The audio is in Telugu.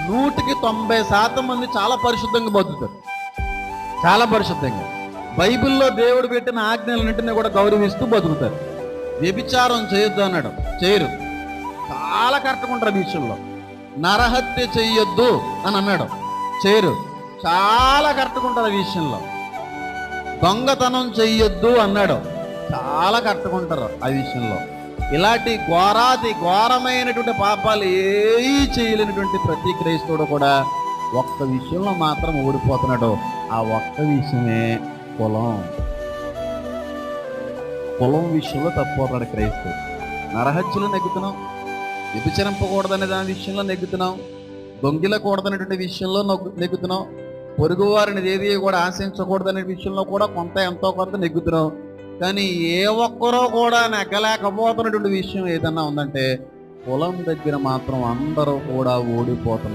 190% మంది చాలా పరిశుద్ధంగా బతుకుతారు, చాలా పరిశుద్ధంగా. బైబిల్లో దేవుడు పెట్టిన ఆజ్ఞలన్నింటినీ కూడా గౌరవిస్తూ బతుకుతారు. వ్యభిచారం చేయొద్దు అన్నాడు, చేయరు, చాలా కరెక్ట్గా ఉంటారు ఈ విషయంలో. నరహత్య చెయ్యొద్దు అని అన్నాడు, చేయరు, చాలా కరెక్ట్గా ఉంటారు ఈ విషయంలో. దొంగతనం చెయ్యొద్దు అన్నాడు, చాలా కరెక్ట్గా ఉంటారు ఆ విషయంలో. ఇలాంటి ఘోరమైనటువంటి పాపాలు ఏవి చేయలేనటువంటి ప్రతి క్రైస్తవుడు కూడా ఒక్క విషయంలో మాత్రం ఓడిపోతున్నాడు. ఆ ఒక్క విషయమే కులం విషయంలో తప్పిపోతాడు క్రైస్తవుడు. నరహత్యలో నెగ్గుతున్నాం, వ్యభిచరింపకూడదనే దాని విషయంలో నెగ్గుతున్నాం, దొంగిలకూడదనేటువంటి విషయంలో నెగ్గుతున్నాం, పొరుగు వారిని ఏది కూడా ఆశించకూడదనే విషయంలో కూడా ఎంతో కొంత నెగ్గుతున్నాం. కానీ ఏ ఒక్కరో కూడా నెగ్గలేకపోతున్నటువంటి విషయం ఏదన్నా ఉందంటే కులం దగ్గర మాత్రం అందరూ కూడా ఓడిపోతున్నారు.